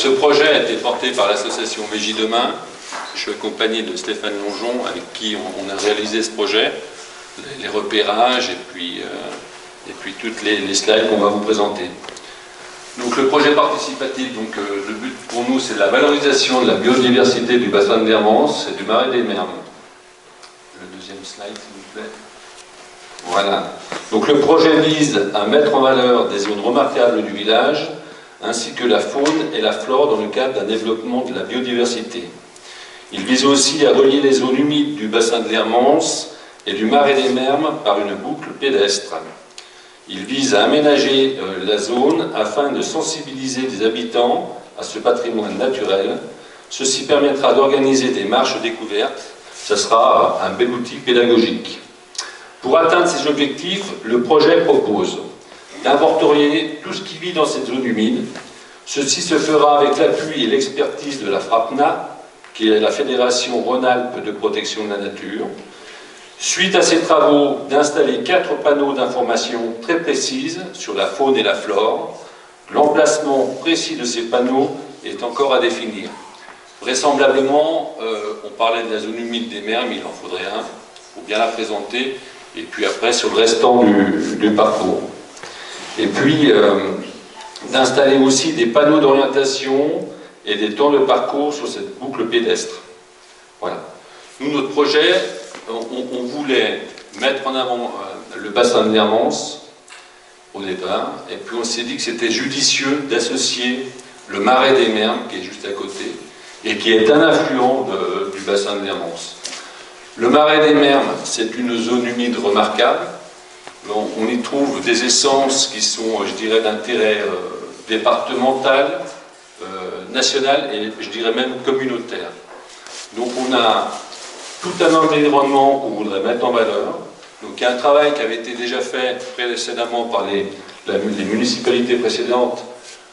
ce projet a été porté par l'association Végie Demain. Je suis accompagné de Stéphane Longeon, avec qui on a réalisé ce projet, les repérages et puis toutes les slides qu'on va vous présenter. Donc le projet participatif, le but pour nous, c'est la valorisation de la biodiversité du bassin de l'Hermance et du Marais des Mermes. Le deuxième slide, s'il vous plaît. Voilà. Donc le projet vise à mettre en valeur des zones remarquables du village, ainsi que la faune et la flore dans le cadre d'un développement de la biodiversité. Il vise aussi à relier les zones humides du bassin de l'Hermance et du Marais des Mermes par une boucle pédestre. Il vise à aménager la zone afin de sensibiliser les habitants à ce patrimoine naturel. Ceci permettra d'organiser des marches découvertes. Ce sera un bel outil pédagogique. Pour atteindre ces objectifs, le projet propose d'inventorier tout ce qui vit dans cette zone humide. Ceci se fera avec l'appui et l'expertise de la FRAPNA, qui est la Fédération Rhône-Alpes de protection de la nature. Suite à ces travaux, d'installer 4 panneaux d'information très précises sur la faune et la flore. L'emplacement précis de ces panneaux est encore à définir. Vraisemblablement, on parlait de la zone humide des Mermes, il en faudrait un, il faut bien la présenter, et puis après sur le restant du parcours. Et puis, d'installer aussi des panneaux d'orientation et des temps de parcours sur cette boucle pédestre. Voilà. Nous, notre projet, on voulait mettre en avant le bassin de l'Hermance au départ, et puis on s'est dit que c'était judicieux d'associer le Marais des Mermes, qui est juste à côté, et qui est un affluent du bassin de l'Hermance. Le Marais des Mermes, c'est une zone humide remarquable. On y trouve des essences qui sont, je dirais, d'intérêt départemental, national et, je dirais, même communautaire. Donc on a tout un environnement qu'on voudrait mettre en valeur. Donc il y a un travail qui avait été déjà fait précédemment par les municipalités précédentes,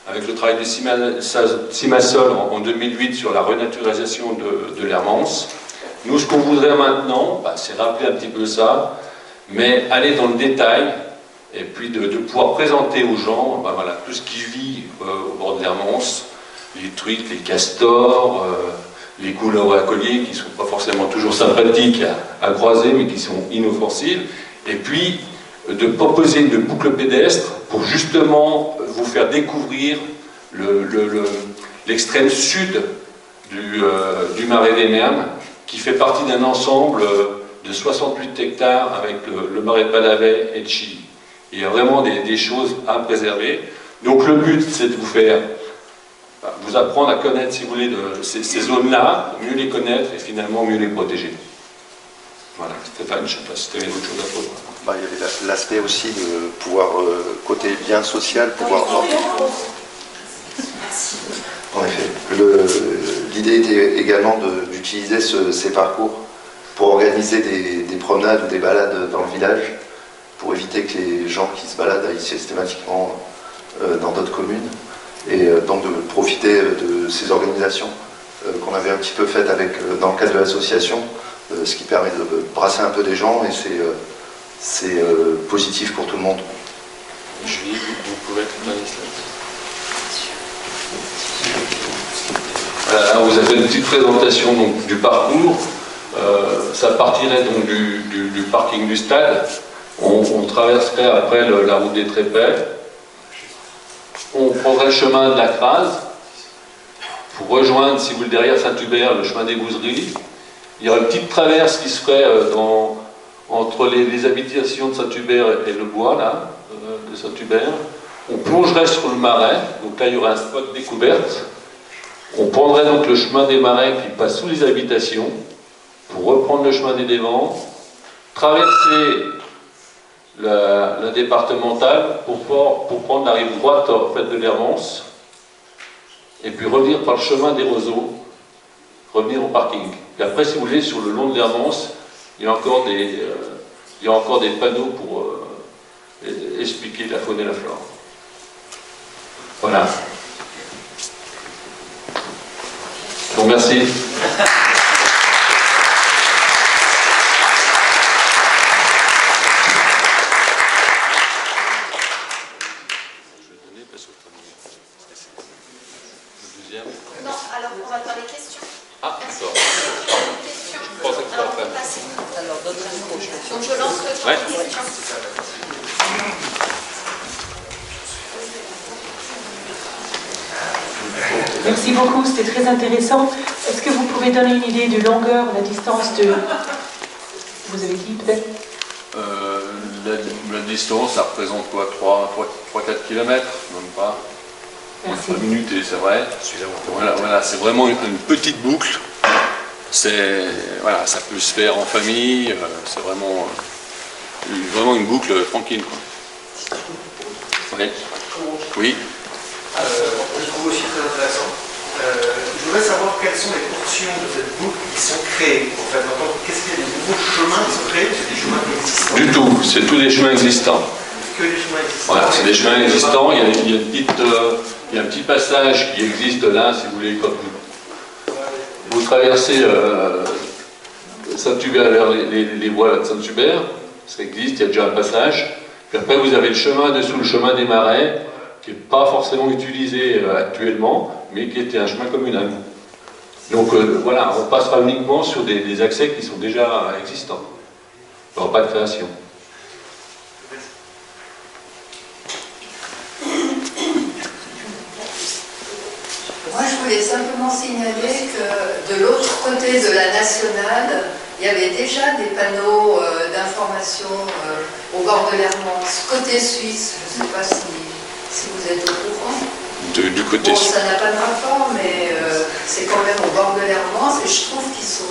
avec le travail de Cimasol en 2008 sur la renaturisation de l'Hermance. Nous, ce qu'on voudrait maintenant, c'est rappeler un petit peu ça, mais aller dans le détail, et puis de pouvoir présenter aux gens voilà, tout ce qui vit au bord de l'Hermance, les truites, les castors, les couleurs à collier qui ne sont pas forcément toujours sympathiques à croiser, mais qui sont inoffensives, et puis de proposer une boucle pédestre pour justement vous faire découvrir l'extrême sud du Marais des Mermes, qui fait partie d'un ensemble de 68 hectares avec le Marais de Balavet et de Chilly. Il y a vraiment des choses à préserver. Donc le but, c'est de vous apprendre à connaître, si vous voulez, ces zones-là, mieux les connaître et finalement mieux les protéger. Voilà, Stéphane, je ne sais pas si tu avais autre chose à dire. Il y avait l'aspect aussi de pouvoir, côté bien social, pouvoir... En effet, l'idée était également d'utiliser ces parcours pour organiser des promenades ou des balades dans le village, pour éviter que les gens qui se baladent aillent systématiquement dans d'autres communes, et donc de profiter de ces organisations qu'on avait un petit peu faites dans le cadre de l'association, ce qui permet de brasser un peu des gens, et c'est positif pour tout le monde. Julie, vous pouvez être dans les slides. Voilà, vous avez fait une petite présentation donc, du parcours. Ça partirait donc du parking du stade. On traverserait après la route des Trépets. On prendrait le chemin de la Crase pour rejoindre, si vous voulez, derrière Saint-Hubert, le chemin des Bouzeries. Il y aurait une petite traverse qui se ferait entre les habitations de Saint-Hubert et le bois, là, de Saint-Hubert. On plongerait sur le Marais, donc là il y aurait un spot découverte. On prendrait donc le chemin des Marais qui passe sous les habitations pour reprendre le chemin des Dévents, traverser la départementale pour prendre la rive droite en fait, de l'Hermance, et puis revenir par le chemin des Roseaux, revenir au parking. Et après, si vous voulez, sur le long de l'Hermance, il y a encore des panneaux pour expliquer la faune et la flore. Voilà. Je vous remercie. bien. Non, alors on va faire les questions. Ah, d'accord. Questions. Je pensais que c'était Alors, après. on peut passer. Alors, donne-moi le micro, je vais Donc je lance le temps Ouais. de questions. Merci beaucoup, c'était très intéressant. Est-ce que vous pouvez donner une idée de longueur, la distance de... Vous avez dit peut-être La distance, ça représente quoi, 3-4 km, même pas. Merci. 3 minutes, et c'est vrai. Voilà, c'est vraiment une petite boucle. Voilà, ça peut se faire en famille. C'est vraiment une boucle tranquille, quoi. Ouais. Oui. Je trouve aussi très intéressant. Je voudrais savoir quelles sont les portions de cette boucle qui sont créées. En fait, qu'est-ce qu'il y a des nouveaux chemins qui sont créés ou c'est des chemins existants? Du tout, c'est tous des chemins existants. Que des chemins existants. Voilà, c'est des chemins existants. Il y a un petit passage qui existe là, si vous voulez, comme vous traversez Saint-Hubert vers les voies de Saint-Hubert, ça existe, il y a déjà un passage. Puis après, vous avez le chemin dessous, le chemin des Marais, qui n'est pas forcément utilisé actuellement, mais qui était un chemin communal. Donc voilà, on passera uniquement sur des accès qui sont déjà existants. Il n'y aura pas de création. Moi, je voulais simplement signaler que de l'autre côté de la nationale, il y avait déjà des panneaux d'information au bord de l'Hermance, côté suisse. Je ne sais pas si vous êtes au courant. Du côté Bon, suisse. ça n'a pas de rapport, mais c'est quand même au bord de l'Hermance et je trouve qu'ils sont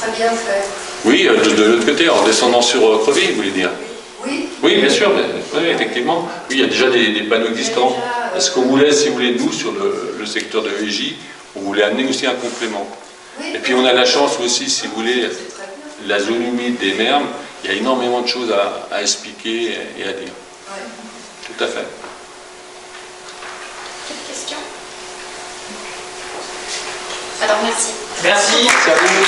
très bien faits. Oui, de l'autre côté, en descendant sur Creville, vous voulez dire? Oui. Oui, bien sûr, oui, effectivement. Oui, il y a déjà des panneaux existants. Ce qu'on voulait, si vous voulez, nous, sur le secteur de VJ, on voulait amener aussi un complément. Oui. Et puis on a la chance aussi, si vous voulez, C'est très bien. la zone humide des Mermes, il y a énormément de choses à expliquer et à dire. Ouais. Tout à fait. D'autres questions? Alors merci. Merci. Merci à vous.